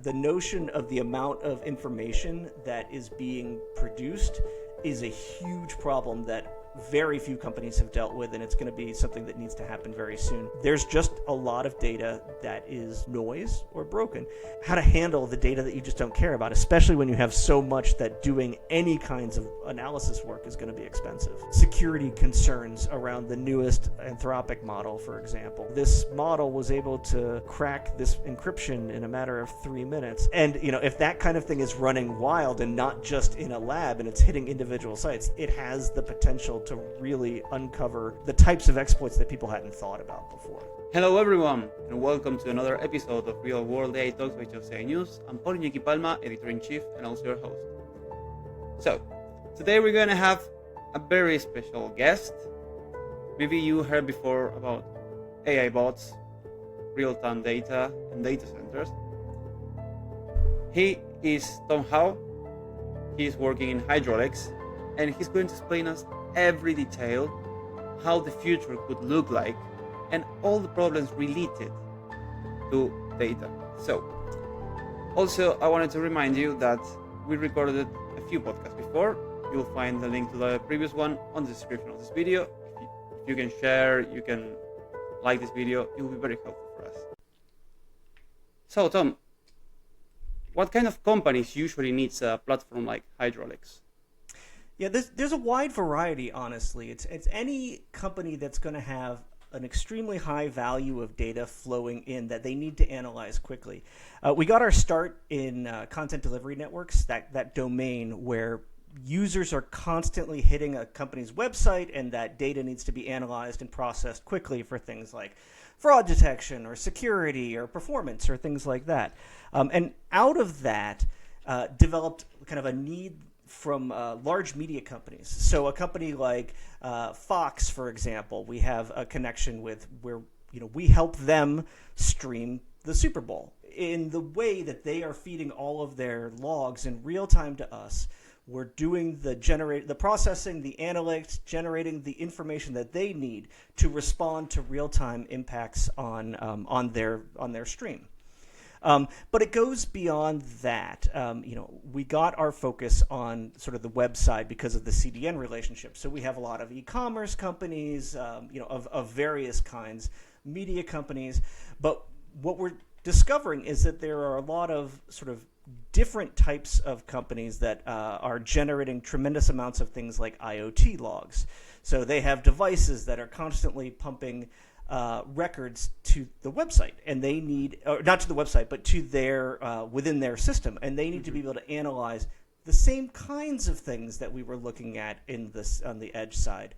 The notion of the amount of information that is being produced is a huge problem that very few companies have dealt with, and it's going to be something that needs to happen very soon. There's just a lot of data that is noise or broken. How to handle the data that you just don't care about, especially when you have so much that doing any kinds of analysis work is going to be expensive. Security concerns around the newest Anthropic model, for example. This model was able to crack this encryption in a matter of 3 minutes. And if that kind of thing is running wild and not just in a lab and it's hitting individual sites, it has the potential to really uncover the types of exploits that people hadn't thought about before. Hello everyone, and welcome to another episode of Real World AI Talks by JCI News. I'm Paulo Iñaki Palma, Editor-in-Chief, and also your host. So, today we're going to have a very special guest. Maybe you heard before about AI bots, real-time data, and data centers. He is Tom Howe. He is working in Hydrolix, and he's going to explain us every detail, how the future could look like, and all the problems related to data. So, also I wanted to remind you that we recorded a few podcasts before. You'll find the link to the previous one on the description of this video. If you can share, you can like this video, it will be very helpful for us. So Tom, what kind of companies usually needs a platform like Hydrolix? Yeah, there's a wide variety, honestly. It's any company that's going to have an extremely high value of data flowing in that they need to analyze quickly. We got our start in content delivery networks, that domain where users are constantly hitting a company's website and that data needs to be analyzed and processed quickly for things like fraud detection or security or performance or things like that. And out of that developed kind of a need from large media companies. So a company like Fox, for example, we have a connection with where we help them stream the Super Bowl. In the way that they are feeding all of their logs in real time to us, we're doing the processing, the analytics, generating the information that they need to respond to real time impacts on their stream. But it goes beyond that. We got our focus on sort of the website because of the CDN relationship. So we have a lot of e-commerce companies, of various kinds, media companies. But what we're discovering is that there are a lot of sort of different types of companies that are generating tremendous amounts of things like IoT logs. So they have devices that are constantly pumping records to the website, and they need, or not to the website, but to their within their system, and they need to be able to analyze the same kinds of things that we were looking at on the edge side.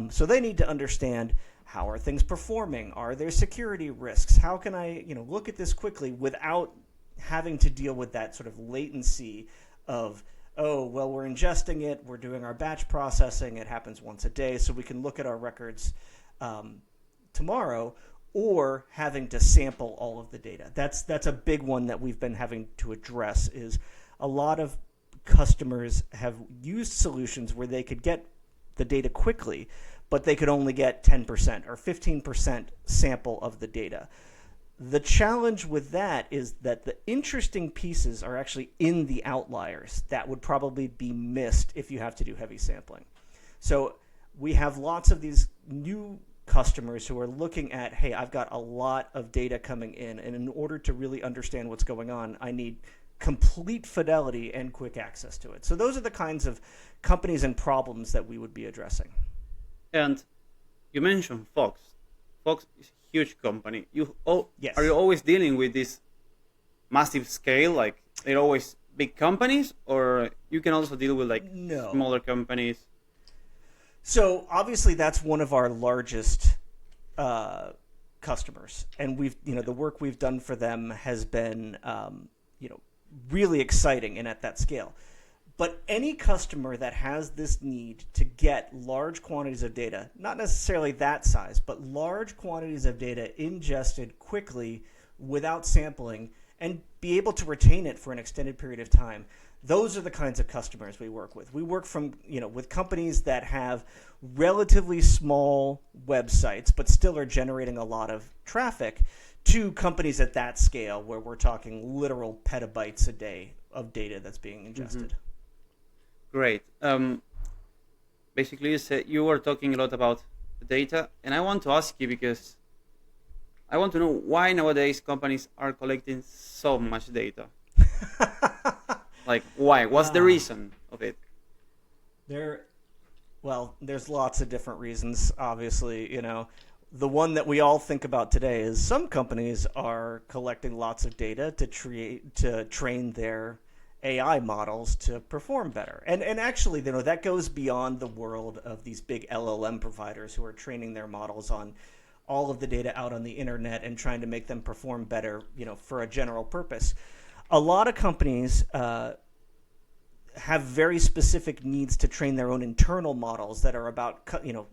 So they need to understand, how are things performing? Are there security risks? How can I look at this quickly without having to deal with that sort of latency of, oh, well, we're ingesting it, we're doing our batch processing, it happens once a day, so we can look at our records tomorrow, or having to sample all of the data. That's a big one that we've been having to address. Is a lot of customers have used solutions where they could get the data quickly, but they could only get 10% or 15% sample of the data. The challenge with that is that the interesting pieces are actually in the outliers that would probably be missed if you have to do heavy sampling. So we have lots of these new customers who are looking at, hey, I've got a lot of data coming in, and in order to really understand what's going on, I need complete fidelity and quick access to it. So those are the kinds of companies and problems that we would be addressing. And you mentioned Fox. Fox is a huge company. Yes. Are you always dealing with this massive scale, like they're always big companies, or you can also deal with smaller companies? So obviously that's one of our largest customers, and the work we've done for them has been really exciting and at that scale. But any customer that has this need to get large quantities of data, not necessarily that size, but large quantities of data ingested quickly without sampling and be able to retain it for an extended period of time. Those are the kinds of customers we work with. We work with companies that have relatively small websites, but still are generating a lot of traffic, to companies at that scale where we're talking literal petabytes a day of data that's being ingested. Great. Basically, you were talking a lot about the data, and I want to ask you, because I want to know why nowadays companies are collecting so much data. Like, why? What's the reason of it? There's lots of different reasons, obviously. The one that we all think about today is some companies are collecting lots of data to train their AI models to perform better. And actually, that goes beyond the world of these big LLM providers who are training their models on all of the data out on the internet and trying to make them perform better, for a general purpose. A lot of companies have very specific needs to train their own internal models that are about,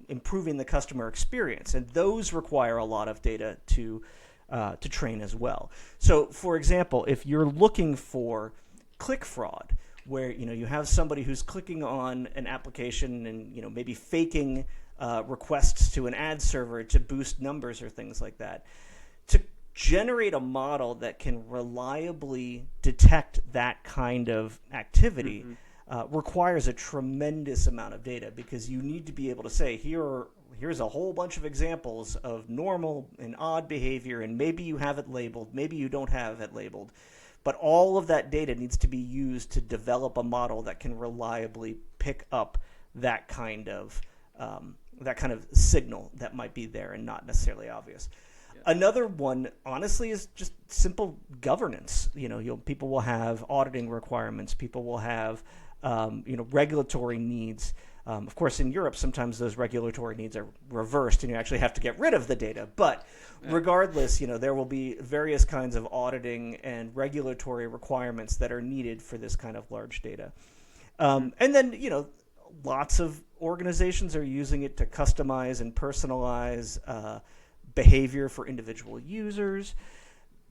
improving the customer experience, and those require a lot of data to train as well. So, for example, if you're looking for click fraud, where you have somebody who's clicking on an application and maybe faking requests to an ad server to boost numbers or things like that, to generate a model that can reliably detect that kind of activity requires a tremendous amount of data, because you need to be able to say, here's a whole bunch of examples of normal and odd behavior, and maybe you have it labeled, maybe you don't have it labeled. But all of that data needs to be used to develop a model that can reliably pick up that kind of signal that might be there and not necessarily obvious. Another one, honestly, is just simple governance. People will have auditing requirements. People will have, regulatory needs. Of course, in Europe, sometimes those regulatory needs are reversed, and you actually have to get rid of the data. But regardless, there will be various kinds of auditing and regulatory requirements that are needed for this kind of large data. And then, lots of organizations are using it to customize and personalize behavior for individual users.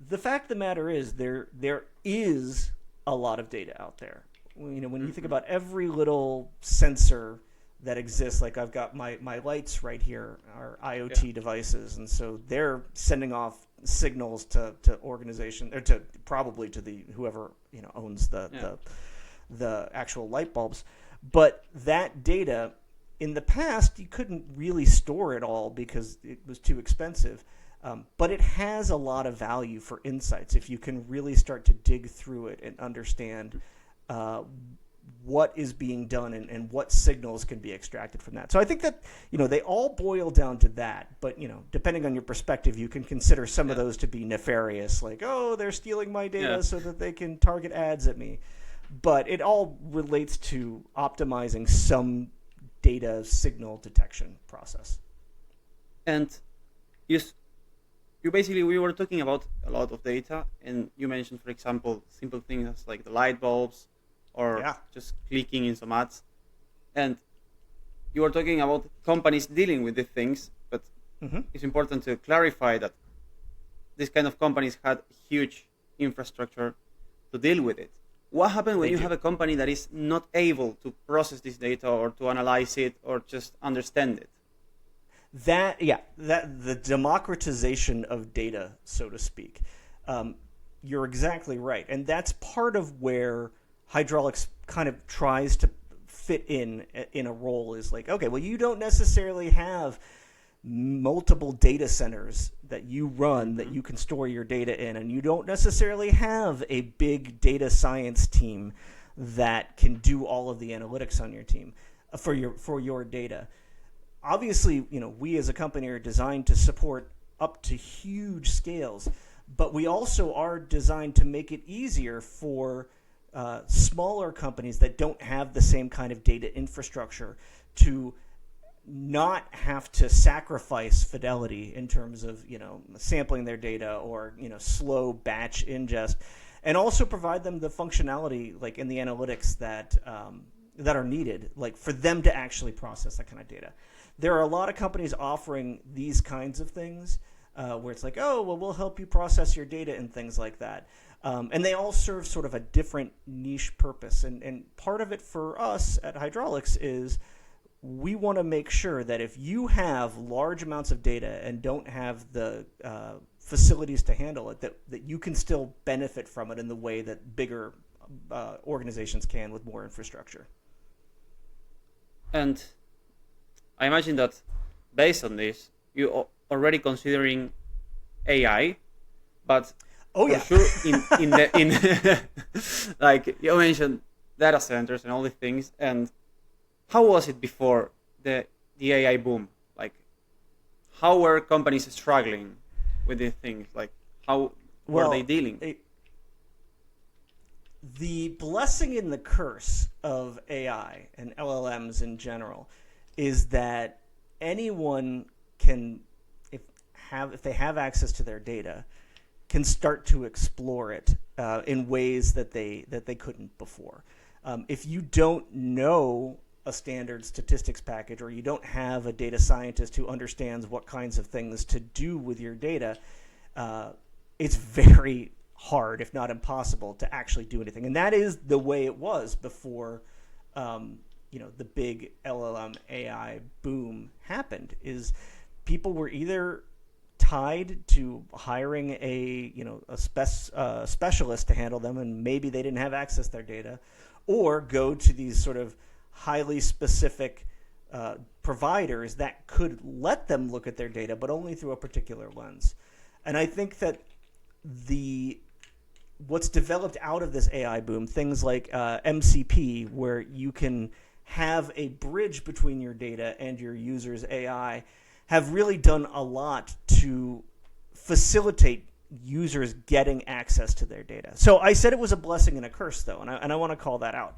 The fact of the matter is there is a lot of data out there. When you think about every little sensor that exists, like I've got my lights right here are IoT devices, and so they're sending off signals to organization, or probably to the whoever owns the actual light bulbs. But that data, in the past, you couldn't really store it all because it was too expensive. But it has a lot of value for insights if you can really start to dig through it and understand what is being done and what signals can be extracted from that. So I think that they all boil down to that. But depending on your perspective, you can consider some of those to be nefarious, like, oh, they're stealing my data so that they can target ads at me. But it all relates to optimizing some data signal detection process. And you basically, we were talking about a lot of data, and you mentioned, for example, simple things like the light bulbs or just clicking in some ads. And you were talking about companies dealing with these things, but it's important to clarify that these kind of companies had huge infrastructure to deal with it. What happens when you have a company that is not able to process this data or to analyze it or just understand it? That the democratization of data, so to speak. You're exactly right, and that's part of where Hydrolix kind of tries to fit in a role. Is like, okay, well, you don't necessarily have multiple data centers that you run that you can store your data in, and you don't necessarily have a big data science team that can do all of the analytics on your team for your data. Obviously, we as a company are designed to support up to huge scales, but we also are designed to make it easier for smaller companies that don't have the same kind of data infrastructure to not have to sacrifice fidelity in terms of sampling their data or slow batch ingest, and also provide them the functionality like in the analytics that are needed, like for them to actually process that kind of data. There are a lot of companies offering these kinds of things where it's like, oh, well, we'll help you process your data and things like that. And they all serve sort of a different niche purpose. And part of it for us at Hydrolix is we want to make sure that if you have large amounts of data and don't have the facilities to handle it, that you can still benefit from it in the way that bigger organizations can with more infrastructure. And I imagine that based on this, you already considering AI, but for sure in like you mentioned data centers and all these things. And how was it before the AI boom? Like, how were companies struggling with these things? Like, how were they dealing? The blessing and the curse of AI and LLMs in general is that anyone can, if they have access to their data, can start to explore it in ways that they couldn't before. If you don't know a standard statistics package, or you don't have a data scientist who understands what kinds of things to do with your data, it's very hard, if not impossible, to actually do anything. And that is the way it was before the big LLM AI boom happened. Is people were either tied to hiring a specialist to handle them, and maybe they didn't have access to their data, or go to these sort of highly specific providers that could let them look at their data, but only through a particular lens. And I think that what's developed out of this AI boom, things like MCP, where you can have a bridge between your data and your user's AI, have really done a lot to facilitate users getting access to their data. So I said it was a blessing and a curse, though, and I want to call that out.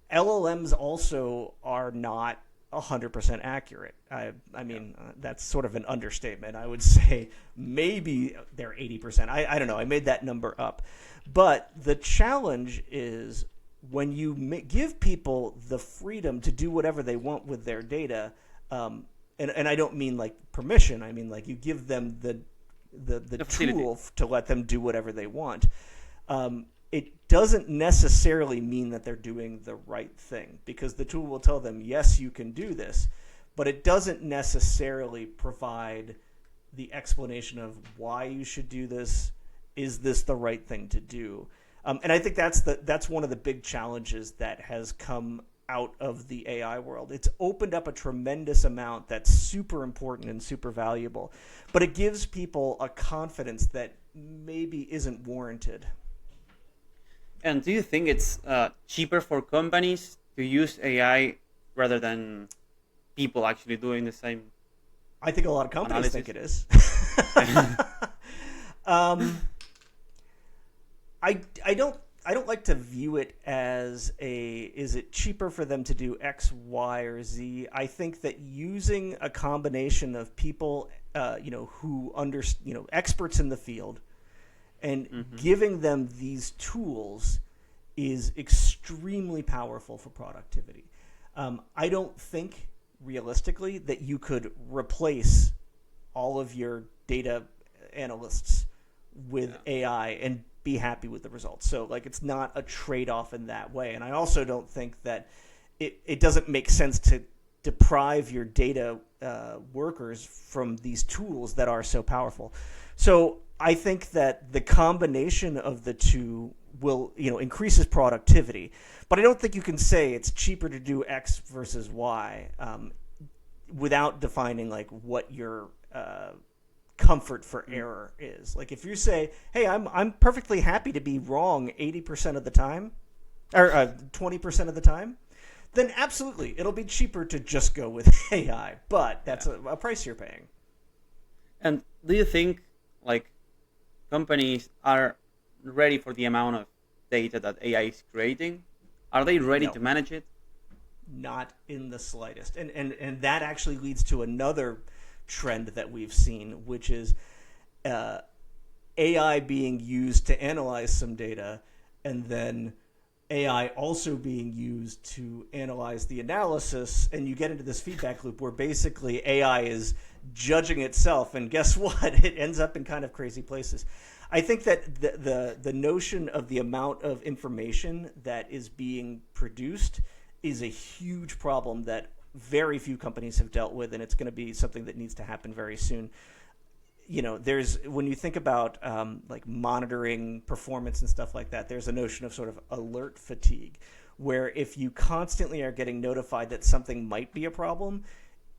LLMs also are not 100% accurate. I mean, that's sort of an understatement. I would say maybe they're 80%. I don't know. I made that number up. But the challenge is when you give people the freedom to do whatever they want with their data, and I don't mean like permission. I mean like you give them the tool to let them do whatever they want. It doesn't necessarily mean that they're doing the right thing, because the tool will tell them, yes, you can do this, but it doesn't necessarily provide the explanation of why you should do this. Is this the right thing to do? And I think that's one of the big challenges that has come out of the AI world. It's opened up a tremendous amount that's super important and super valuable, but it gives people a confidence that maybe isn't warranted. And do you think it's cheaper for companies to use AI rather than people actually doing the same? I think a lot of companies think it is. I don't like to view it as is it cheaper for them to do X, Y, or Z. I think that using a combination of people, who experts in the field, and giving them these tools is extremely powerful for productivity. I don't think realistically that you could replace all of your data analysts with AI and be happy with the results. So like it's not a trade-off in that way. And I also don't think that it doesn't make sense to deprive your data workers from these tools that are so powerful. So I think that the combination of the two will, increases productivity. But I don't think you can say it's cheaper to do X versus Y without defining like what your comfort for error is. Like if you say, hey, I'm perfectly happy to be wrong 80% of the time, or 20% of the time, then absolutely it'll be cheaper to just go with AI. But that's a price you're paying. And do you think like companies are ready for the amount of data that AI is creating? Are they ready to manage it? Not in the slightest. And that actually leads to another trend that we've seen, which is AI being used to analyze some data, and then AI also being used to analyze the analysis, and you get into this feedback loop where basically AI is judging itself, and guess what? It ends up in kind of crazy places. I think that the notion of the amount of information that is being produced is a huge problem that very few companies have dealt with, and it's going to be something that needs to happen very soon. There's when you think about like monitoring performance and stuff like that, there's a notion of sort of alert fatigue, where if you constantly are getting notified that something might be a problem,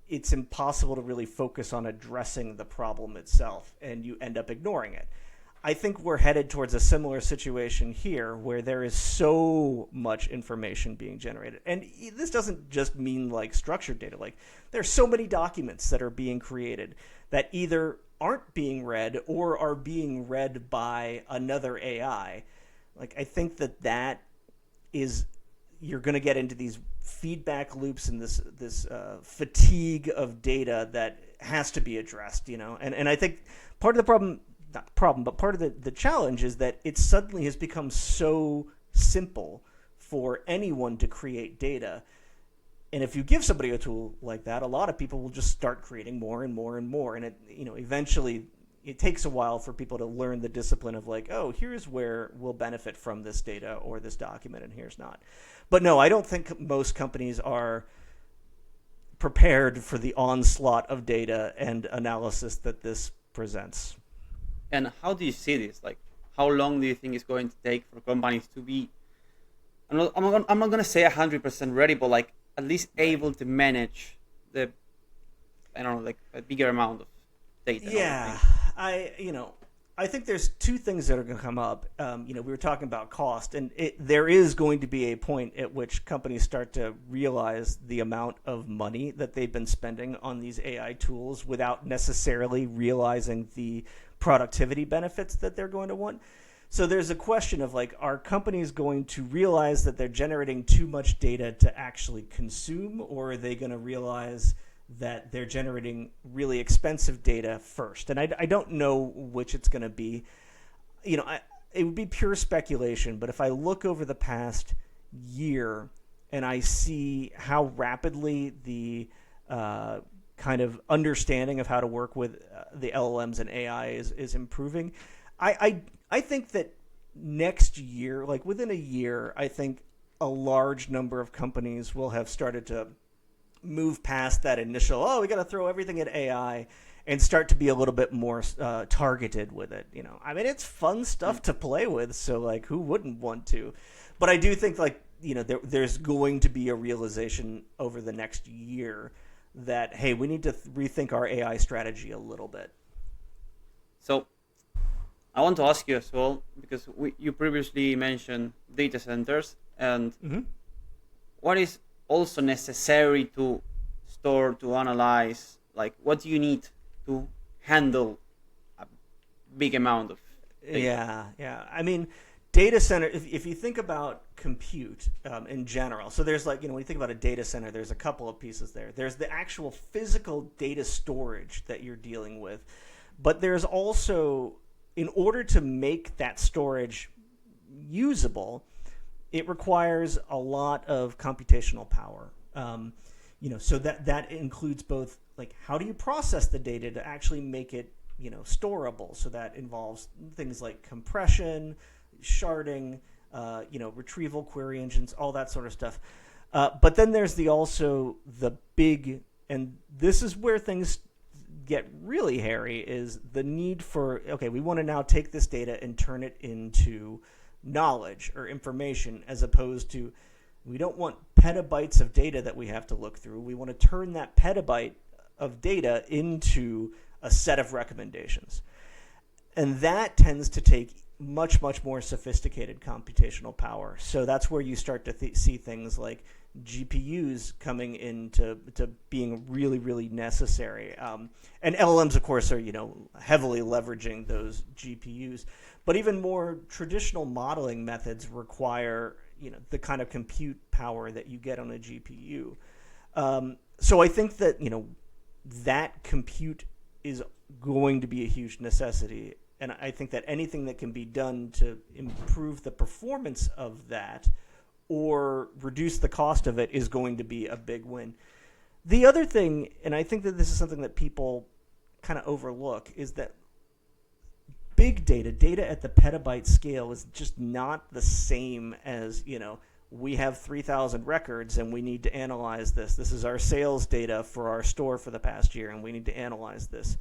it's impossible to really focus on addressing the problem itself, and you end up ignoring it. I think we're headed towards a similar situation here, where there is so much information being generated. And this doesn't just mean like structured data. Like, there's so many documents that are being created that either aren't being read or are being read by another AI. Like, I think that is, you're going to get into these feedback loops and this fatigue of data that has to be addressed, and I think part of the problem, not problem, but part of the challenge is that it suddenly has become so simple for anyone to create data. And if you give somebody a tool like that, a lot of people will just start creating more and more and more. And eventually it takes a while for people to learn the discipline of like, oh, here's where we'll benefit from this data or this document, and here's not. But no, I don't think most companies are prepared for the onslaught of data and analysis that this presents. And how do you see this? Like, how long do you think it's going to take for companies to be, I'm not going to say 100% ready, but like at least able to manage the, I don't know, like a bigger amount of data? Yeah, I think there's two things that are going to come up. We were talking about cost, and there is going to be a point at which companies start to realize the amount of money that they've been spending on these AI tools without necessarily realizing the productivity benefits that they're going to want. So there's a question of like, are companies going to realize that they're generating too much data to actually consume, or are they going to realize that they're generating really expensive data first? And I don't know which it's going to be. It would be pure speculation, but if I look over the past year and I see how rapidly the kind of understanding of how to work with the LLMs and AI is improving, I think that next year, like within a year, I think a large number of companies will have started to move past that initial, we got to throw everything at AI, and start to be a little bit more targeted with it. I mean, it's fun stuff to play with, so like, who wouldn't want to? But I do think like, there's going to be a realization over the next year that, hey, we need to rethink our AI strategy a little bit. So I want to ask you as well, because you previously mentioned data centers, and what is also necessary to store, to analyze, like what do you need to handle a big amount of data? Yeah. I mean, data center, if you think about compute in general, so there's like, when you think about a data center, there's a couple of pieces there. There's the actual physical data storage that you're dealing with, but there's also, in order to make that storage usable, it requires a lot of computational power. So that includes both like, how do you process the data to actually make it, storable? So that involves things like compression, sharding, retrieval query engines, all that sort of stuff. But then there's also the big, and this is where things get really hairy, is the need for, okay, we want to now take this data and turn it into knowledge or information, as opposed to, we don't want petabytes of data that we have to look through. We want to turn that petabyte of data into a set of recommendations. And that tends to take much, much more sophisticated computational power. So that's where you start to see things like GPUs coming into being really, really necessary. And LLMs, of course, are heavily leveraging those GPUs. But even more traditional modeling methods require the kind of compute power that you get on a GPU. So I think that that compute is going to be a huge necessity. And I think that anything that can be done to improve the performance of that or reduce the cost of it is going to be a big win. The other thing, and I think that this is something that people kind of overlook, is that big data at the petabyte scale is just not the same as, we have 3,000 records and we need to analyze this. This is our sales data for our store for the past year and we need to analyze this.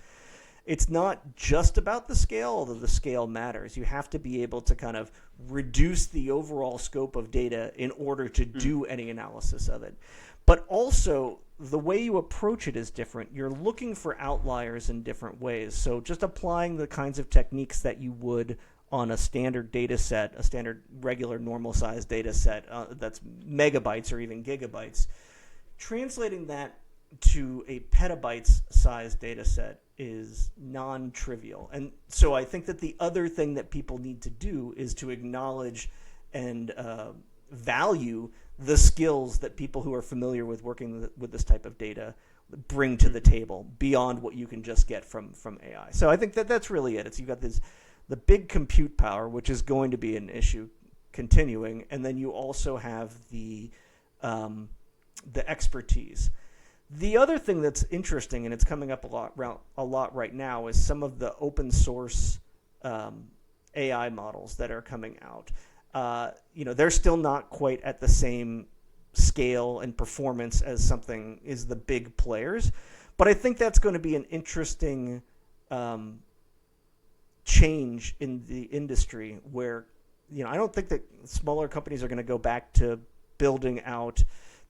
It's not just about the scale, although the scale matters. You have to be able to kind of reduce the overall scope of data in order to do any analysis of it. But also, the way you approach it is different. You're looking for outliers in different ways. So just applying the kinds of techniques that you would on a standard data set, a standard regular normal size data set that's megabytes or even gigabytes, translating that to a petabytes size data set is non-trivial. And so I think that the other thing that people need to do is to acknowledge and value the skills that people who are familiar with working with this type of data bring to the table beyond what you can just get from AI. So I think that that's really it. You've got the big compute power, which is going to be an issue continuing, and then you also have the expertise. The other thing that's interesting, and it's coming up a lot right now, is some of the open source AI models that are coming out. They're still not quite at the same scale and performance as the big players, but I think that's going to be an interesting change in the industry where, I don't think that smaller companies are going to go back to building out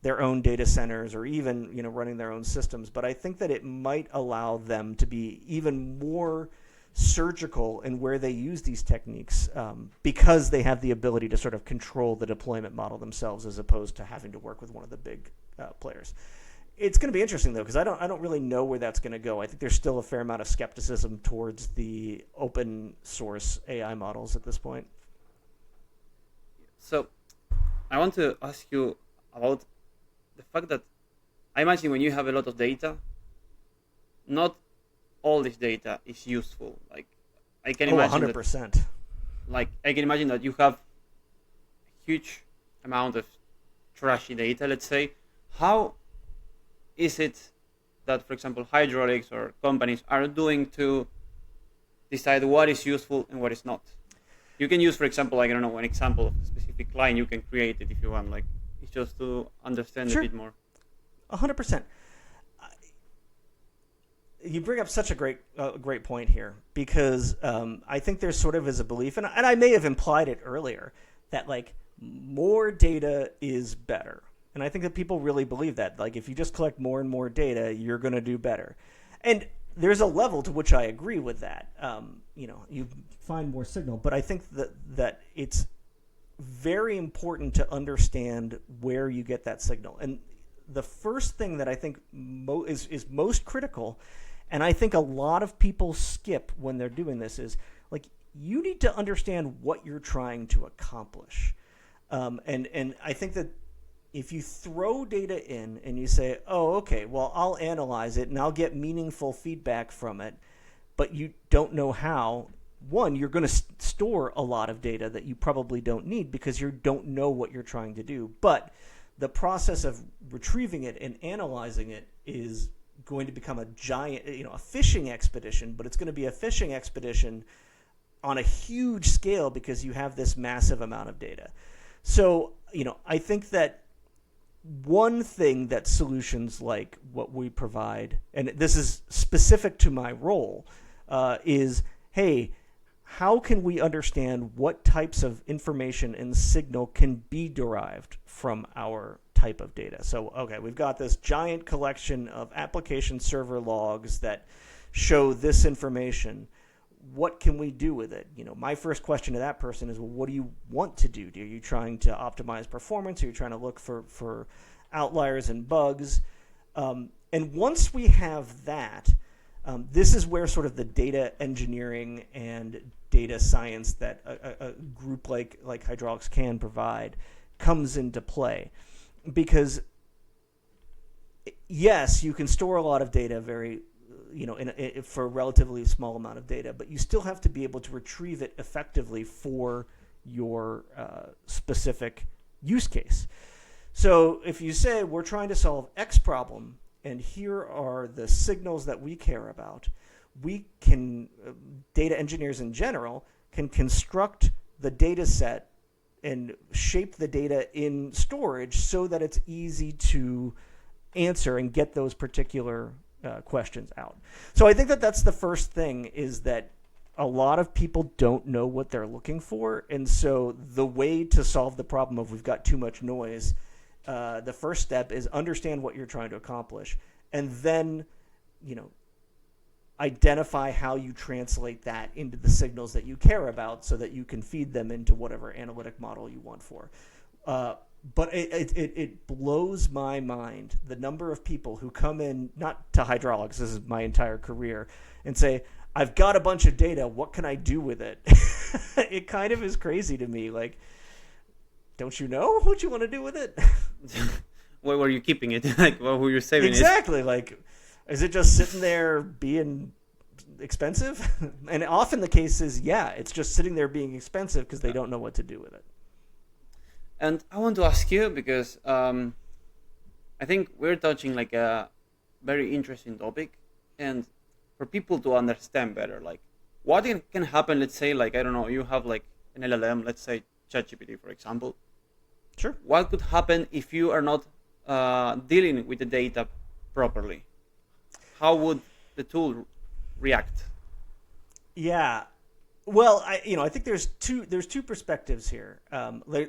their own data centers or even, running their own systems. But I think that it might allow them to be even more surgical in where they use these techniques because they have the ability to sort of control the deployment model themselves as opposed to having to work with one of the big players. It's going to be interesting, though, because I don't really know where that's going to go. I think there's still a fair amount of skepticism towards the open source AI models at this point. So I want to ask you about the fact that I imagine when you have a lot of data, not all this data is useful. Like I can imagine 100%. I can imagine that you have a huge amount of trashy data, let's say. How is it that, for example, Hydrolix or companies are doing to decide what is useful and what is not? You can use, for example, an example of a specific line. You can create it if you want. It's just to understand Sure. a bit more. 100%. You bring up such a great point here because I think there sort of is a belief, and I may have implied it earlier, that more data is better. And I think that people really believe that. If you just collect more and more data, you're going to do better. And there's a level to which I agree with that. You find more signal, but I think that it's very important to understand where you get that signal. And the first thing that I think is most critical, and I think a lot of people skip when they're doing this, is you need to understand what you're trying to accomplish. And I think that if you throw data in and you say, oh, okay, well, I'll analyze it and I'll get meaningful feedback from it, but you don't know how, one, you're going to store a lot of data that you probably don't need because you don't know what you're trying to do. But the process of retrieving it and analyzing it is going to become a giant, a fishing expedition, but it's going to be a fishing expedition on a huge scale because you have this massive amount of data. So, I think that one thing that solutions like what we provide, and this is specific to my role, is, hey, how can we understand what types of information and signal can be derived from our type of data? So, okay, we've got this giant collection of application server logs that show this information. What can we do with it? My first question to that person is, well, what do you want to do? Are you trying to optimize performance? Are you trying to look for outliers and bugs? And once we have that, this is where sort of the data engineering and data science that a group like Hydrolix can provide comes into play. Because yes, you can store a lot of data for a relatively small amount of data, but you still have to be able to retrieve it effectively for your specific use case. So if you say we're trying to solve X problem, and here are the signals that we care about, we can, data engineers in general, can construct the data set and shape the data in storage so that it's easy to answer and get those particular questions out. So I think that that's the first thing, is that a lot of people don't know what they're looking for. And so the way to solve the problem of we've got too much noise, the first step is understand what you're trying to accomplish, and then, identify how you translate that into the signals that you care about so that you can feed them into whatever analytic model you want for. But it blows my mind the number of people who come in, not to Hydrolix, this is my entire career, and say, I've got a bunch of data, what can I do with it? It kind of is crazy to me. Like, don't you know what you want to do with it? Where were you keeping it? Like, what were you saving exactly. It? Like, is it just sitting there being expensive? And often the case is, yeah, it's just sitting there being expensive because they don't know what to do with it. And I want to ask you, because I think we're touching like a very interesting topic, and for people to understand better, like what can happen, let's say, like, I don't know, you have like an LLM, let's say ChatGPT, for example. Sure. What could happen if you are not dealing with the data properly? How would the tool react? Yeah. Well, I think there's two perspectives here.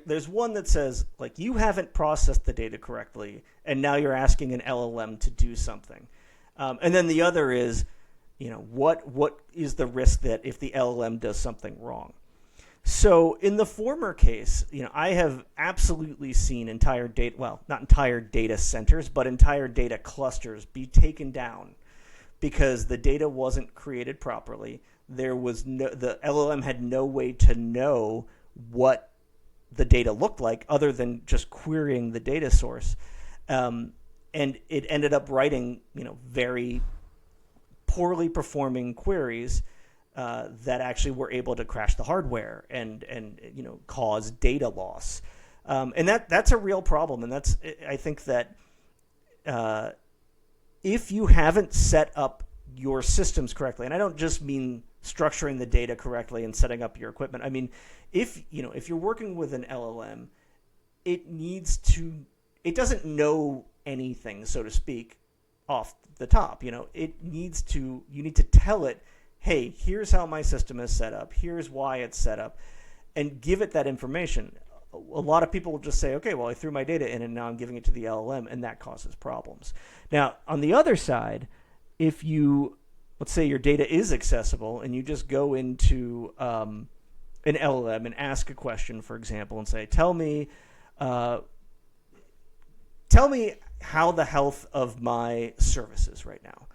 There's one that says, like, you haven't processed the data correctly, and now you're asking an LLM to do something. And then the other is, what is the risk that if the LLM does something wrong? So in the former case, I have absolutely seen entire data, well, not entire data centers, but entire data clusters be taken down because the data wasn't created properly. There was the LLM had no way to know what the data looked like other than just querying the data source. And it ended up writing, very poorly performing queries that actually were able to crash the hardware and cause data loss. And that's a real problem. And I think that if you haven't set up your systems correctly, and I don't just mean structuring the data correctly and setting up your equipment. I mean, if you're working with an LLM, it doesn't know anything, so to speak, off the top. You need to tell it, hey, here's how my system is set up, here's why it's set up, and give it that information. A lot of people will just say, okay, well, I threw my data in and now I'm giving it to the LLM, and that causes problems. Now, on the other side, if let's say your data is accessible and you just go into an LLM and ask a question, for example, and say, tell me how the health of my service is right now.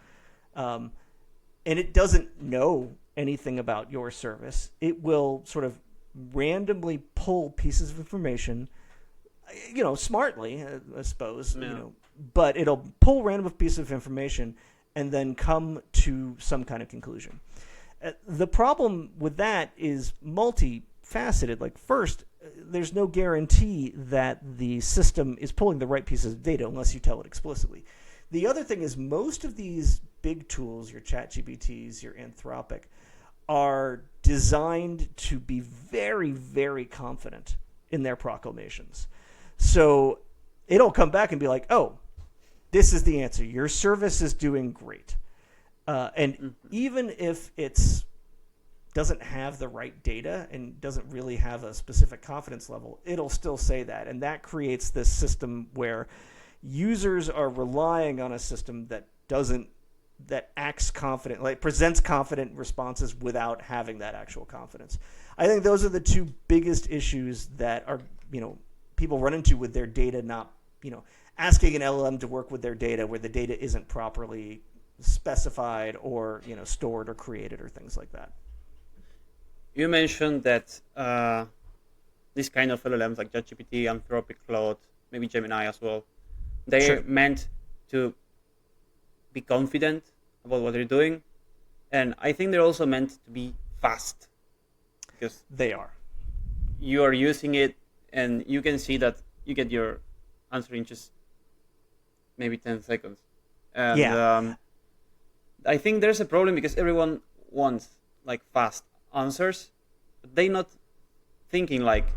And it doesn't know anything about your service. It will sort of randomly pull pieces of information, smartly, I suppose, No. But it'll pull random pieces of information and then come to some kind of conclusion. The problem with that is multifaceted. Like, first, there's no guarantee that the system is pulling the right pieces of data unless you tell it explicitly. The other thing is most of these big tools, your ChatGPTs, your Anthropic, are designed to be very, very confident in their proclamations. So it'll come back and be like, oh, this is the answer. Your service is doing great. And even if it doesn't have the right data and doesn't really have a specific confidence level, it'll still say that. And that creates this system where users are relying on a system that acts confident, like presents confident responses without having that actual confidence. I think those are the two biggest issues that are, people run into with their data, not, asking an LLM to work with their data where the data isn't properly specified or, stored or created or things like that. You mentioned that these kind of LLMs like ChatGPT, Anthropic, Claude, maybe Gemini as well, they're meant to be confident about what they're doing, and I think they're also meant to be fast, because they are. You are using it and you can see that you get your answer in just maybe 10 seconds. And I think there's a problem because everyone wants like fast answers, but they not thinking like,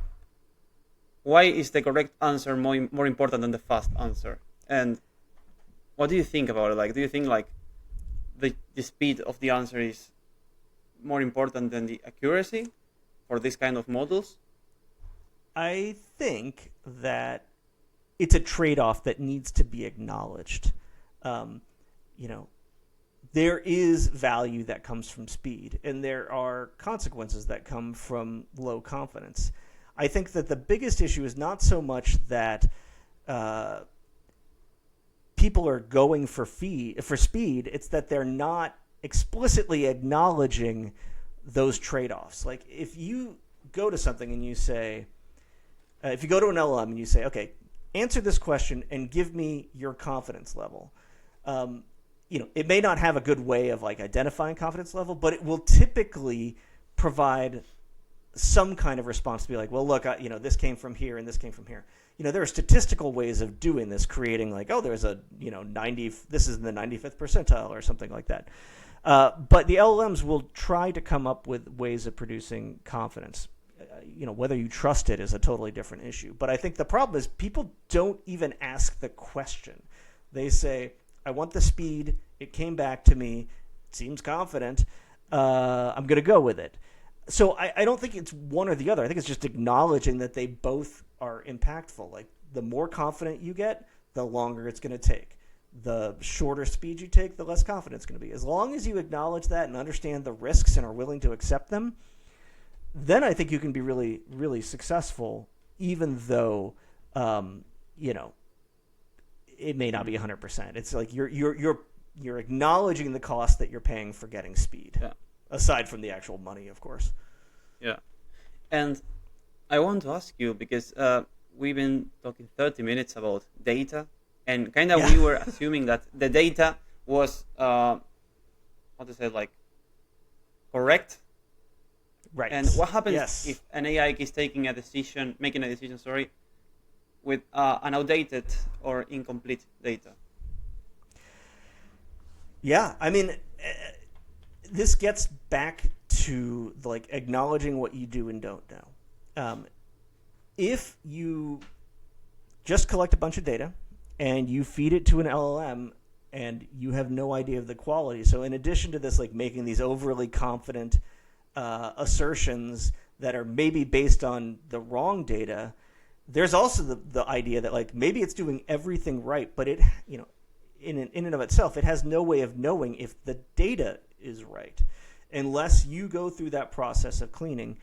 why is the correct answer more important than the fast answer? And what do you think about it? Like, do you think like the speed of the answer is more important than the accuracy for this kind of models? I think that it's a trade-off that needs to be acknowledged. You know, there is value that comes from speed, and there are consequences that come from low confidence. I think that the biggest issue is not so much that people are going for speed. It's that they're not explicitly acknowledging those trade-offs. Like if you go to something and you say, if you go to an LLM and you say, okay, answer this question and give me your confidence level. It may not have a good way of like identifying confidence level, but it will typically provide some kind of response to be like, well, look, this came from here and this came from here. There are statistical ways of doing this, creating like, oh, there's a, 90, this is in the 95th percentile or something like that. But the LLMs will try to come up with ways of producing confidence. Whether you trust it is a totally different issue. But I think the problem is people don't even ask the question. They say, I want the speed. It came back to me. It seems confident. I'm going to go with it. So I don't think it's one or the other. I think it's just acknowledging that they both are impactful. Like the more confident you get, the longer it's going to take. The shorter speed you take, the less confident it's going to be. As long as you acknowledge that and understand the risks and are willing to accept them, then I think you can be really, really successful, even though, it may not be 100%. It's like you're acknowledging the cost that you're paying for getting speed, aside from the actual money, of course. Yeah, and I want to ask you because we've been talking 30 minutes about data, and kind of we were assuming that the data was correct. Right. And what happens if an AI is making a decision, with an outdated or incomplete data? Yeah, I mean, this gets back to like acknowledging what you do and don't know. If you just collect a bunch of data and you feed it to an LLM and you have no idea of the quality, so in addition to this, like making these overly confident assertions that are maybe based on the wrong data, there's also the idea that like maybe it's doing everything right, but it, in and of itself, it has no way of knowing if the data is right unless you go through that process of cleaning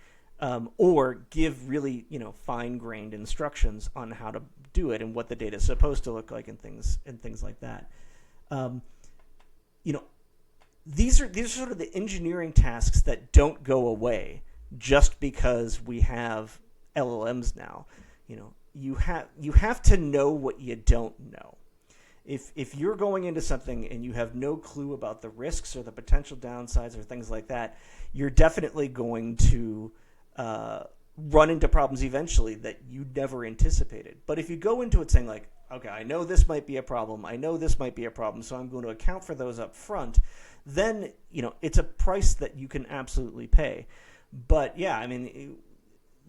or give really, fine-grained instructions on how to do it and what the data is supposed to look like and things like that. These are sort of the engineering tasks that don't go away just because we have LLMs now. You have to know what you don't know. If you're going into something and you have no clue about the risks or the potential downsides or things like that, you're definitely going to run into problems eventually that you never anticipated. But if you go into it saying like, okay, I know this might be a problem, so I'm going to account for those up front, then it's a price that you can absolutely pay. But yeah, I mean,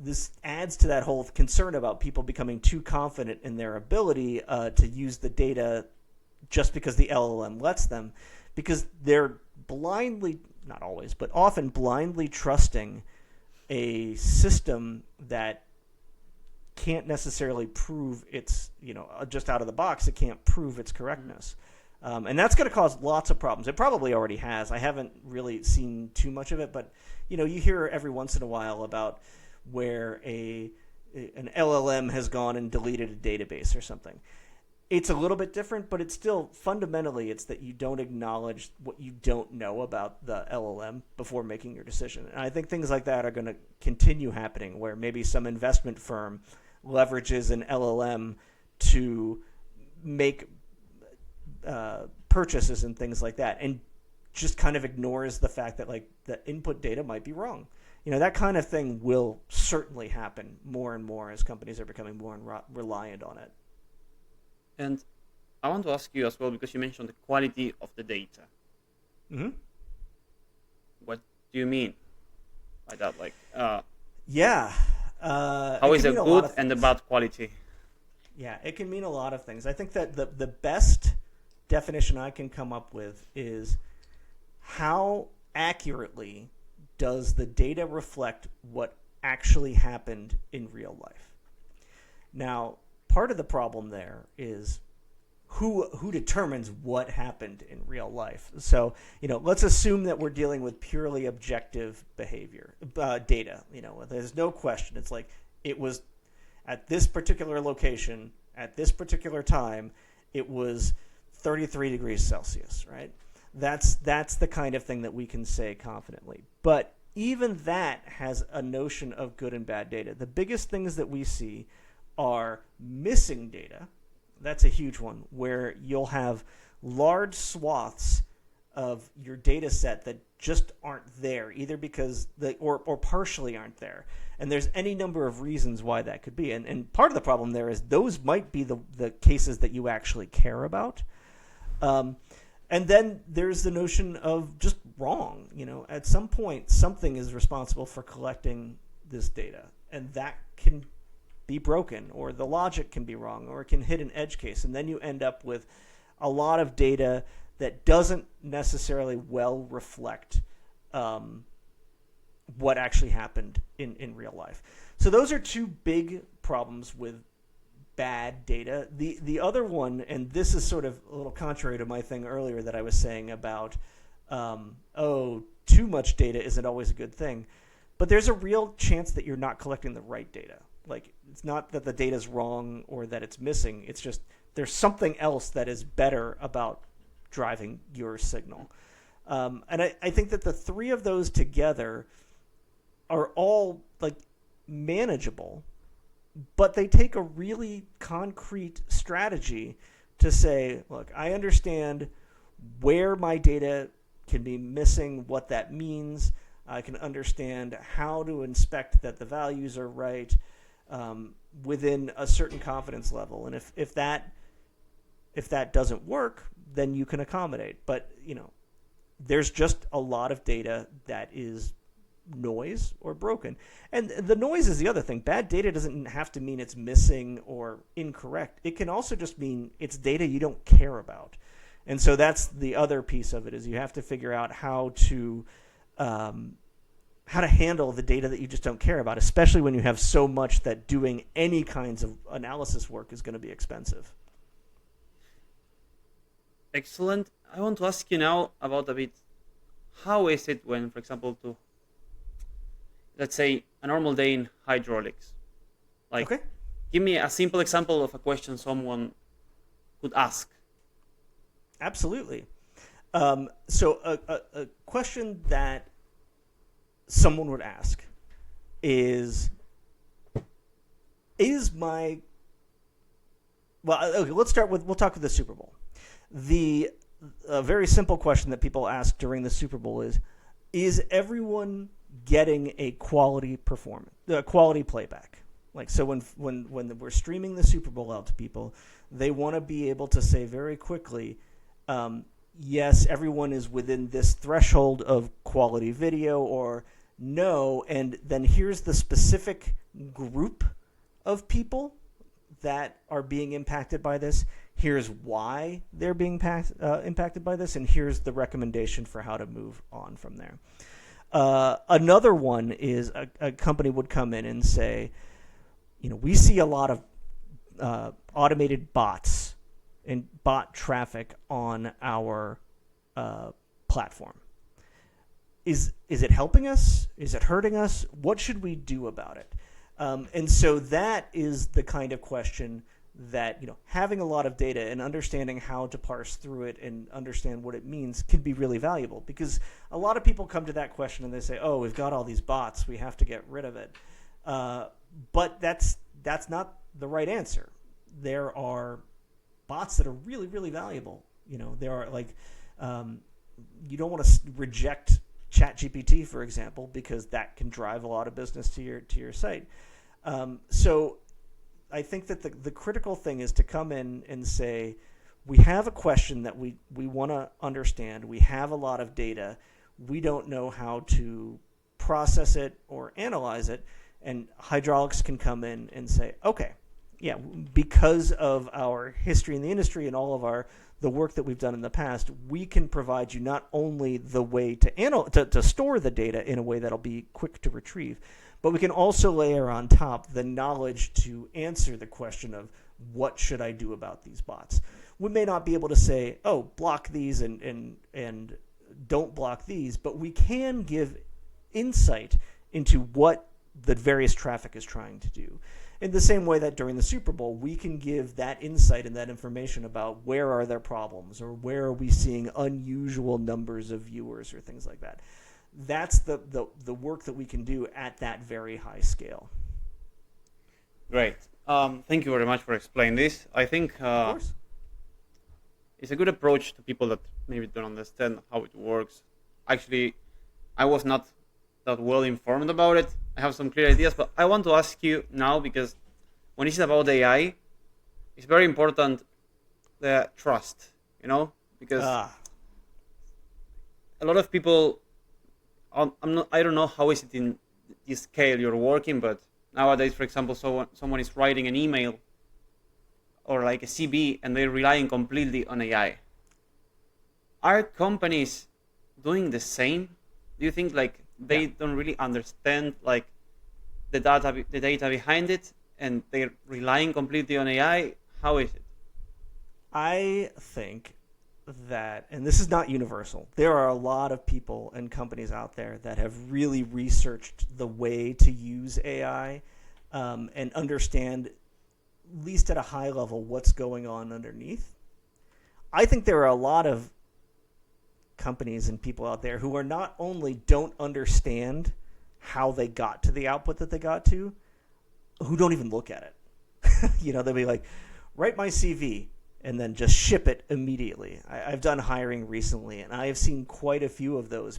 this adds to that whole concern about people becoming too confident in their ability to use the data just because the LLM lets them, because they're blindly, not always, but often blindly trusting a system that can't necessarily prove its, just out of the box, it can't prove its correctness. And that's going to cause lots of problems. It probably already has. I haven't really seen too much of it, but you hear every once in a while about where an LLM has gone and deleted a database or something. It's a little bit different, but it's still fundamentally it's that you don't acknowledge what you don't know about the LLM before making your decision. And I think things like that are going to continue happening, where maybe some investment firm leverages an LLM to make purchases and things like that, and just kind of ignores the fact that like the input data might be wrong. That kind of thing will certainly happen more and more as companies are becoming more reliant on it. And I want to ask you as well, because you mentioned the quality of the data. Hmm. What do you mean by that? Like, Yeah. how It is can a mean a lot good of and a things. bad quality? Yeah, it can mean a lot of things. I think that the best definition I can come up with is how accurately does the data reflect what actually happened in real life? Now, part of the problem there is who determines what happened in real life. So, let's assume that we're dealing with purely objective behavior data. There's no question. It's like it was at this particular location at this particular time. It was 33 degrees Celsius, right? That's the kind of thing that we can say confidently. But even that has a notion of good and bad data. The biggest things that we see are missing data. That's a huge one, where you'll have large swaths of your data set that just aren't there, either because or partially aren't there. And there's any number of reasons why that could be. And part of the problem there is those might be the cases that you actually care about. And then there's the notion of just wrong. At some point, something is responsible for collecting this data, and that can be broken, or the logic can be wrong, or it can hit an edge case, and then you end up with a lot of data that doesn't necessarily well reflect what actually happened in real life. So those are two big problems with bad data. The other one, and this is sort of a little contrary to my thing earlier that I was saying about, too much data isn't always a good thing, but there's a real chance that you're not collecting the right data. Like, it's not that the data is wrong or that it's missing. It's just there's something else that is better about driving your signal. And I think that the three of those together are all like manageable, but they take a really concrete strategy to say, look, I understand where my data can be missing, what that means. I can understand how to inspect that the values are right within a certain confidence level. And if that doesn't work, then you can accommodate. But, there's just a lot of data that is noise or broken. And the noise is the other thing. Bad data doesn't have to mean it's missing or incorrect. It can also just mean it's data you don't care about. And so that's the other piece of it, is you have to figure out how to handle the data that you just don't care about, especially when you have so much that doing any kinds of analysis work is going to be expensive. Excellent. I want to ask you now about a bit, how is it when, for example, let's say a normal day in Hydrolix? Like, Okay. give me a simple example of a question someone could ask. Absolutely. So a question that someone would ask is my, well, okay, we'll talk with the Super Bowl. A very simple question that people ask during the Super Bowl is everyone getting a quality quality playback? Like, so when we're streaming the Super Bowl out to people, they want to be able to say very quickly, yes, everyone is within this threshold of quality video, or no, and then here's the specific group of people that are being impacted by this. Here's why they're being impacted by this, and here's the recommendation for how to move on from there. Another one is a company would come in and say, we see a lot of automated bots and bot traffic on our platform. Is it helping us? Is it hurting us? What should we do about it? And so that is the kind of question that, having a lot of data and understanding how to parse through it and understand what it means can be really valuable, because a lot of people come to that question and they say, oh, we've got all these bots, we have to get rid of it. But that's not the right answer. There are bots that are really, really valuable. There are you don't want to reject ChatGPT, for example, because that can drive a lot of business to your site. So I think that the critical thing is to come in and say, we have a question that we want to understand. We have a lot of data. We don't know how to process it or analyze it. And Hydrolix can come in and say, okay, yeah, because of our history in the industry and all of the work that we've done in the past, we can provide you not only the way to store the data in a way that'll be quick to retrieve, but we can also layer on top the knowledge to answer the question of what should I do about these bots. We may not be able to say, oh, block these and don't block these, but we can give insight into what the various traffic is trying to do. In the same way that during the Super Bowl, we can give that insight and that information about where are there problems or where are we seeing unusual numbers of viewers or things like that. That's the work that we can do at that very high scale. Great. Thank you very much for explaining this. I think Of course. it's a good approach to people that maybe don't understand how it works. Actually, I was not that well informed about it. I have some clear ideas, but I want to ask you now, because when it's about AI, it's very important the trust, because a lot of people, I don't know how is it in this scale you're working, but nowadays, for example, someone is writing an email or like a CV and they're relying completely on AI. Are companies doing the same? Do you think like they don't really understand like the data behind it and they're relying completely on AI? How is it? I think that, and this is not universal, there are a lot of people and companies out there that have really researched the way to use AI and understand, at least at a high level, what's going on underneath. I think there are a lot of companies and people out there who are not only don't understand how they got to the output that they got to, who don't even look at it. They'll be like, write my CV and then just ship it immediately. I've done hiring recently, and I have seen quite a few of those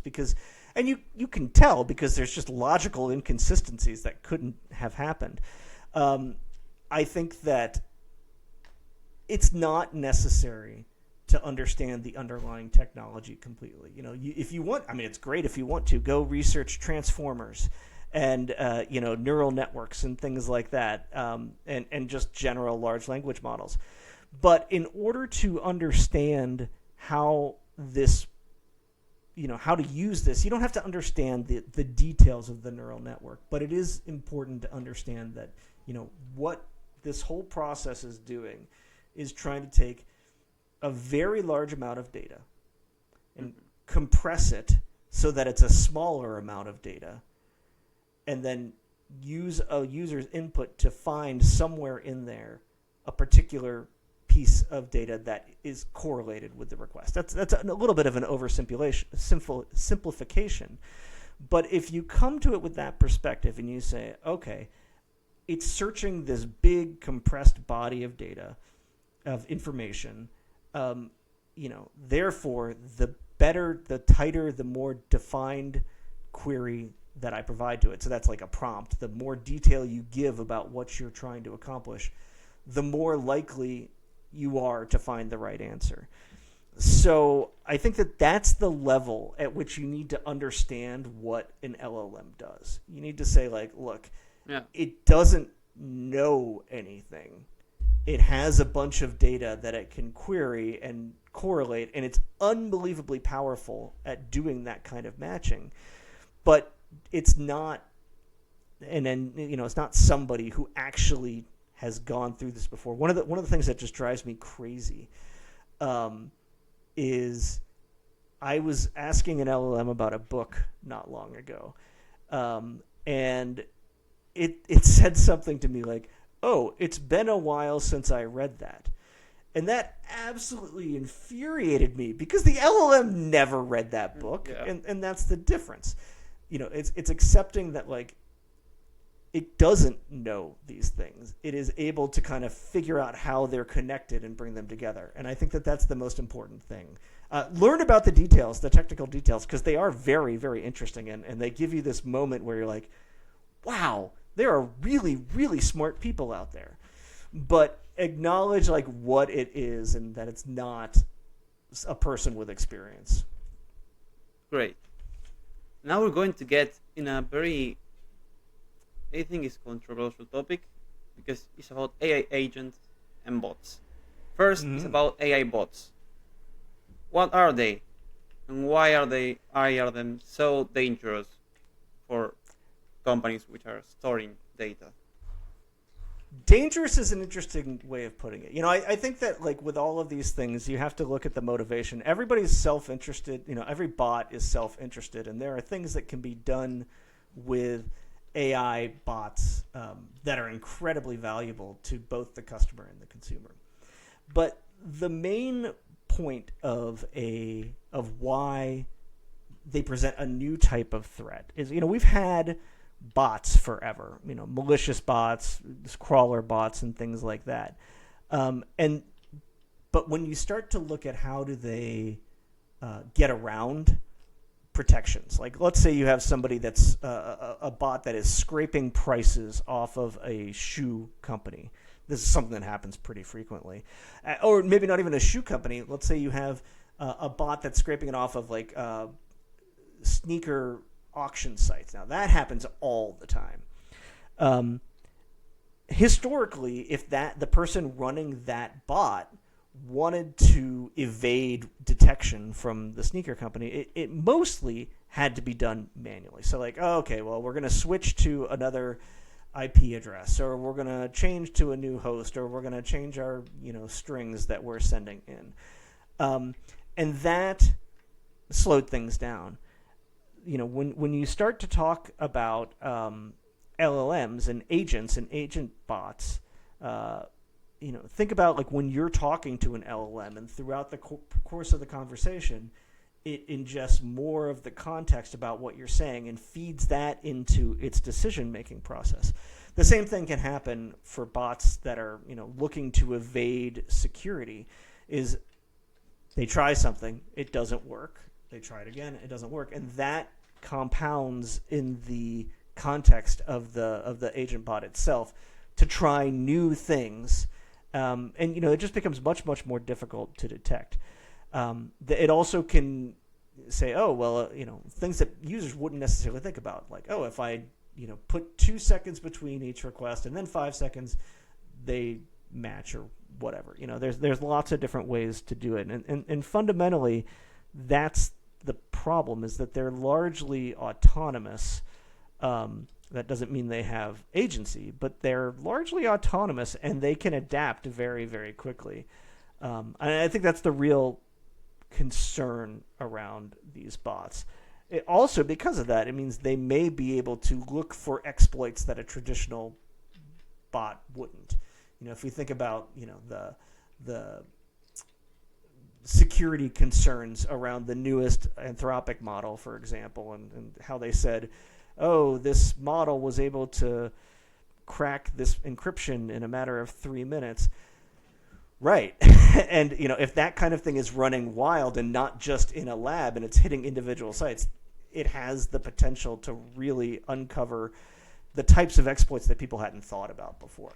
and you can tell because there's just logical inconsistencies that couldn't have happened. I think that it's not necessary to understand the underlying technology completely. If you want, it's great if you want to go research transformers and neural networks and things like that, and just general large language models. But in order to understand how this, how to use this, you don't have to understand the details of the neural network. But it is important to understand that what this whole process is doing is trying to take a very large amount of data and compress it so that it's a smaller amount of data, and then use a user's input to find somewhere in there a particular piece of data that is correlated with the request. That's a little bit of an simplification. But if you come to it with that perspective and you say, okay, it's searching this big compressed body of data, of information, therefore the better, the tighter, the more defined query that I provide to it. So that's like a prompt. The more detail you give about what you're trying to accomplish, the more likely you are to find the right answer. So I think that that's the level at which you need to understand what an LLM does. You need to say, like, look, it doesn't know anything. It has a bunch of data that it can query and correlate, and it's unbelievably powerful at doing that kind of matching. But it's not, it's not somebody who actually has gone through this before. One of the things that just drives me crazy is I was asking an LLM about a book not long ago, and it said something to me like, oh, it's been a while since I read that. And that absolutely infuriated me because the LLM never read that book. Yeah. And that's the difference. It's accepting that, like, it doesn't know these things. It is able to kind of figure out how they're connected and bring them together. And I think that that's the most important thing. Learn about the details, the technical details, because they are very, very interesting. And they give you this moment where you're like, wow, there are really, really smart people out there. but acknowledge like what it is and that it's not a person with experience. Great. Now we're going to get in a very, I think it's controversial topic because it's about AI agents and bots. First, it's about AI bots. What are they, and why are them so dangerous for companies which are storing data? Dangerous is an interesting way of putting it. I think that like with all of these things, you have to look at the motivation. Everybody's self-interested. Every bot is self-interested, and there are things that can be done with AI bots that are incredibly valuable to both the customer and the consumer. But the main point of why they present a new type of threat is, we've had bots forever, malicious bots, crawler bots, and things like that. But when you start to look at how do they get around protections, like let's say you have somebody that's a bot that is scraping prices off of a shoe company. This is something that happens pretty frequently. Or maybe not even a shoe company. Let's say you have a bot that's scraping it off of like sneaker auction sites. Now that happens all the time. Historically, if the person running that bot wanted to evade detection from the sneaker company, it mostly had to be done manually. So like, okay, well, we're going to switch to another IP address, or we're going to change to a new host, or we're going to change our strings that we're sending in, and that slowed things down. When you start to talk about LLMs and agents and agent bots, think about like when you're talking to an LLM and throughout the course of the conversation, it ingests more of the context about what you're saying and feeds that into its decision-making process. The same thing can happen for bots that are looking to evade security. Is they try something, it doesn't work. They try it again, it doesn't work, and that compounds in the context of the agent bot itself to try new things, and it just becomes much more difficult to detect. It also can say, oh well, things that users wouldn't necessarily think about, like, oh, if I put 2 seconds between each request and then 5 seconds, they match or whatever. There's lots of different ways to do it, and fundamentally, that's the problem, is that they're largely autonomous. That doesn't mean they have agency, but they're largely autonomous and they can adapt very, very quickly. And I think that's the real concern around these bots. It also, because of that, it means they may be able to look for exploits that a traditional bot wouldn't. If we think about the security concerns around the newest Anthropic model, for example, and how they said, oh, this model was able to crack this encryption in a matter of 3 minutes. Right. And, if that kind of thing is running wild and not just in a lab and it's hitting individual sites, it has the potential to really uncover the types of exploits that people hadn't thought about before.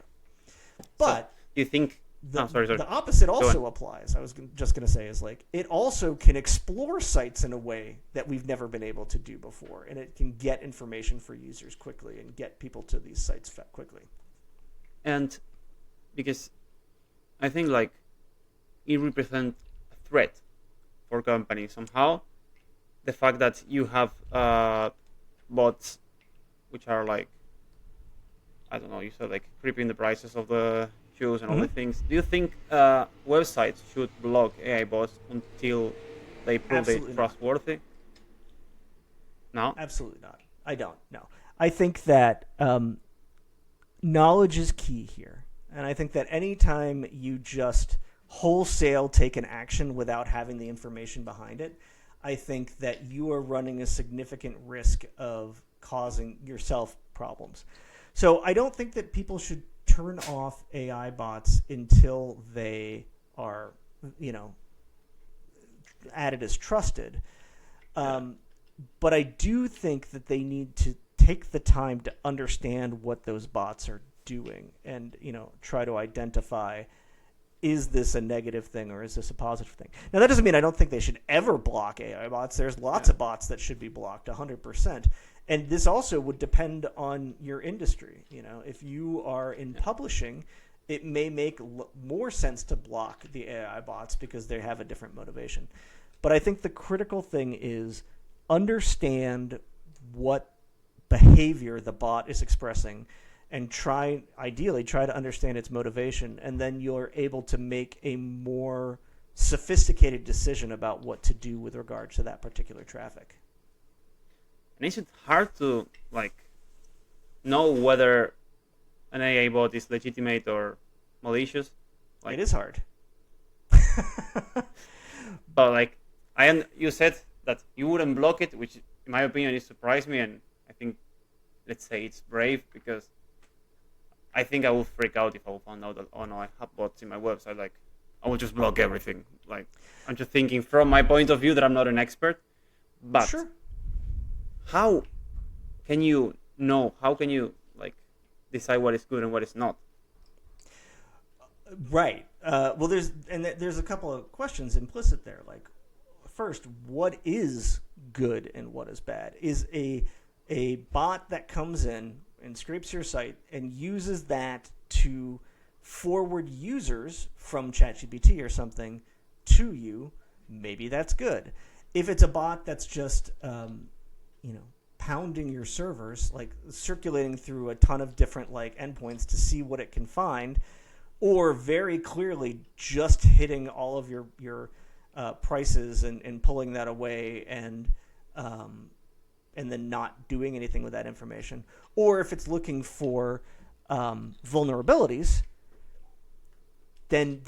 But so you think the opposite also applies. I was just going to say is like it also can explore sites in a way that we've never been able to do before, and it can get information for users quickly and get people to these sites quickly. And because I think like it represents a threat for companies somehow, the fact that you have bots which are like, I don't know, you said like creeping the prices of the shoes and all the things. Do you think websites should block AI bots until they prove they're trustworthy? No? Absolutely not. I don't. No. I think that knowledge is key here. And I think that anytime you just wholesale take an action without having the information behind it, I think that you are running a significant risk of causing yourself problems. So I don't think that people should turn off AI bots until they are, added as trusted. But I do think that they need to take the time to understand what those bots are doing, and try to identify, is this a negative thing or is this a positive thing? Now, that doesn't mean I don't think they should ever block AI bots. There's lots of bots that should be blocked 100%. And this also would depend on your industry. If you are in publishing, it may make more sense to block the AI bots because they have a different motivation. But I think the critical thing is understand what behavior the bot is expressing and ideally try to understand its motivation, and then you're able to make a more sophisticated decision about what to do with regards to that particular traffic. And is it hard to know whether an AI bot is legitimate or malicious? It is hard. But you said that you wouldn't block it, which in my opinion is surprised me, and I think, let's say, it's brave, because I think I will freak out if I found out that, oh no, I have bots in my website. I will just block everything. I'm just thinking from my point of view that I'm not an expert. But sure. How can you know? How can you decide what is good and what is not? Right. Well, there's a couple of questions implicit there. First, what is good and what is bad? Is a bot that comes in and scrapes your site and uses that to forward users from ChatGPT or something to you, maybe that's good. If it's a bot that's just pounding your servers, circulating through a ton of different endpoints to see what it can find, or very clearly just hitting all of your prices and pulling that away and then not doing anything with that information, or if it's looking for vulnerabilities, then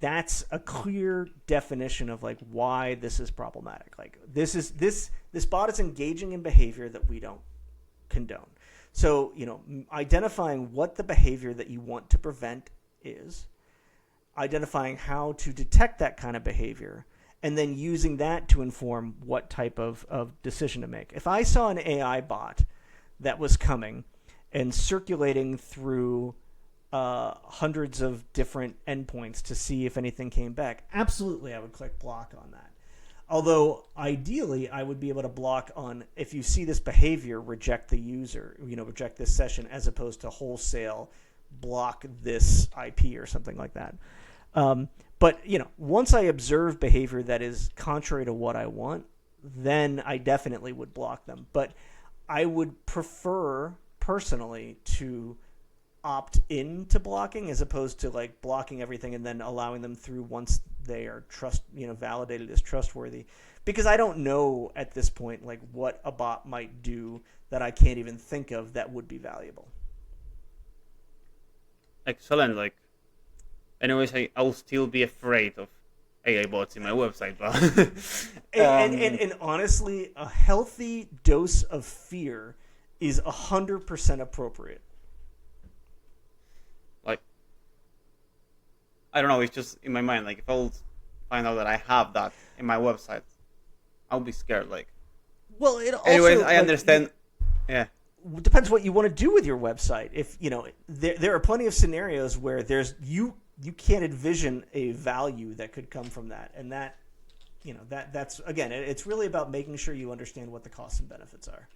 that's a clear definition of why this is problematic. This bot is engaging in behavior that we don't condone. So identifying what the behavior that you want to prevent is, identifying how to detect that kind of behavior, and then using that to inform what type of decision to make. If I saw an AI bot that was coming and circulating through hundreds of different endpoints to see if anything came back, absolutely I would click block on that. Although ideally I would be able to block on, if you see this behavior, reject the user, reject this session, as opposed to wholesale block this IP or something like that. But once I observe behavior that is contrary to what I want, then I definitely would block them. But I would prefer personally to opt into blocking as opposed to blocking everything and then allowing them through once they are validated as trustworthy, because I don't know at this point what a bot might do that I can't even think of that would be valuable. Excellent. Anyways, I will still be afraid of AI bots in my website, but and honestly, a healthy dose of fear is 100% appropriate. I don't know, it's just in my mind, if I would find out that I have that in my website, I'll be scared. Well, it also, anyways, I understand. Yeah. Depends what you want to do with your website. If there are plenty of scenarios where you can't envision a value that could come from that, and that's again, it's really about making sure you understand what the costs and benefits are.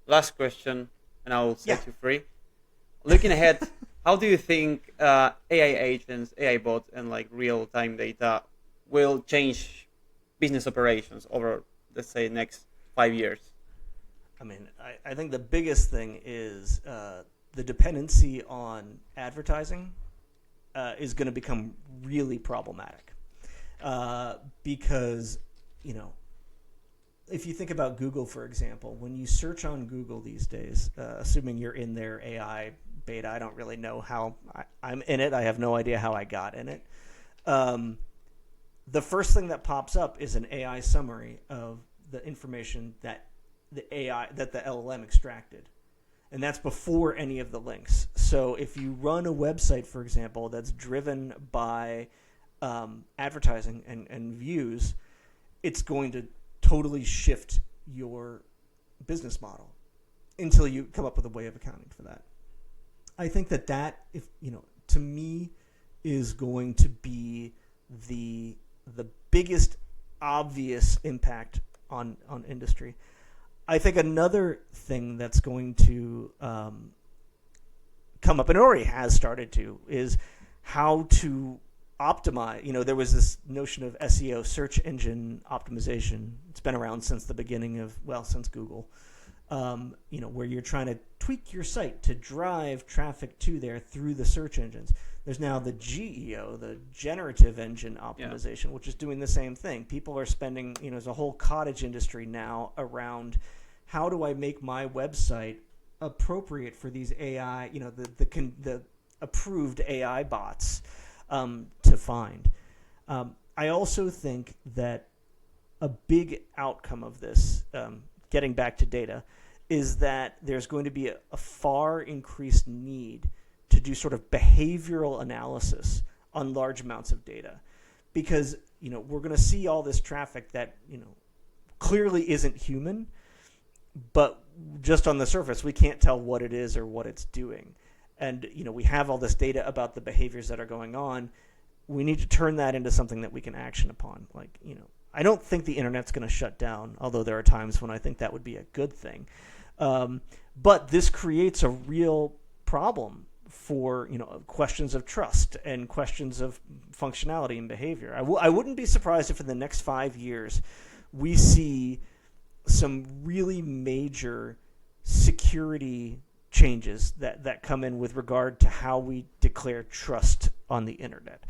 Last question, and I will set you free. Looking ahead, how do you think AI agents, AI bots, and real-time data will change business operations over, let's say, next 5 years? I mean, I think the biggest thing is the dependency on advertising is going to become really problematic because, if you think about Google, for example, when you search on Google these days, assuming you're in their AI beta, I don't really know how I'm in it. I have no idea how I got in it. The first thing that pops up is an AI summary of the information that the LLM extracted. And that's before any of the links. So if you run a website, for example, that's driven by advertising and views, it's going to totally shift your business model until you come up with a way of accounting for that. I think that if to me is going to be the biggest obvious impact on industry. I think another thing that's going to come up, and it already has started to, is how to optimize. There was this notion of SEO, search engine optimization. It's been around since the beginning of, since Google. Where you're trying to tweak your site to drive traffic to there through the search engines. There's now the GEO, the generative engine optimization, which is doing the same thing. People are spending, there's a whole cottage industry now around how do I make my website appropriate for these AI, the approved AI bots to find. I also think that a big outcome of this, getting back to data, is that there's going to be a far increased need to do sort of behavioral analysis on large amounts of data, because we're going to see all this traffic that clearly isn't human, but just on the surface we can't tell what it is or what it's doing, and we have all this data about the behaviors that are going on. We need to turn that into something that we can action upon. I don't think the internet's going to shut down, although there are times when I think that would be a good thing. But this creates a real problem for questions of trust and questions of functionality and behavior. I wouldn't be surprised if in the next 5 years we see some really major security changes that come in with regard to how we declare trust on the internet.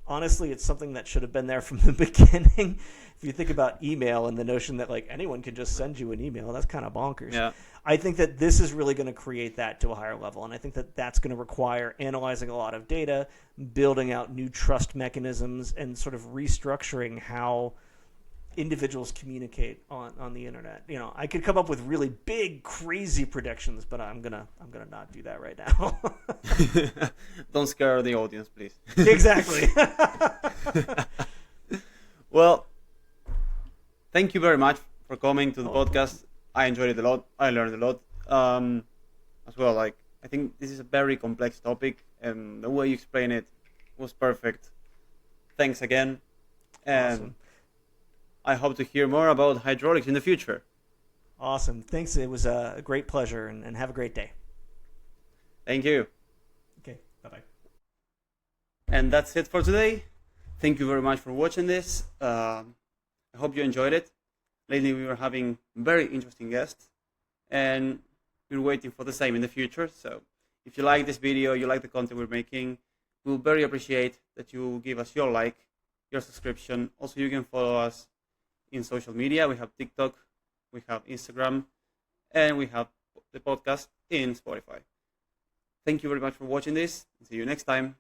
Honestly, it's something that should have been there from the beginning. If you think about email and the notion that anyone can just send you an email, that's kind of bonkers. Yeah. I think that this is really going to create that to a higher level, and I think that that's going to require analyzing a lot of data, building out new trust mechanisms, and sort of restructuring how individuals communicate on the internet. I could come up with really big, crazy predictions, but I'm gonna not do that right now. Don't scare the audience, please. Exactly. Well, thank you very much for coming to the podcast. I enjoyed it a lot. I learned a lot as well. I think this is a very complex topic, and the way you explain it was perfect. Thanks again. And Awesome. I hope to hear more about Hydrolix in the future. Awesome. Thanks. It was a great pleasure, and have a great day. Thank you. Okay. Bye-bye. And that's it for today. Thank you very much for watching this. I hope you enjoyed it. Lately we were having very interesting guests, and we're waiting for the same in the future. So if you like this video, you like the content we're making, we'll very appreciate that you give us your like, your subscription. Also, you can follow us in social media. We have TikTok, we have Instagram, and we have the podcast in Spotify. Thank you very much for watching this. See you next time.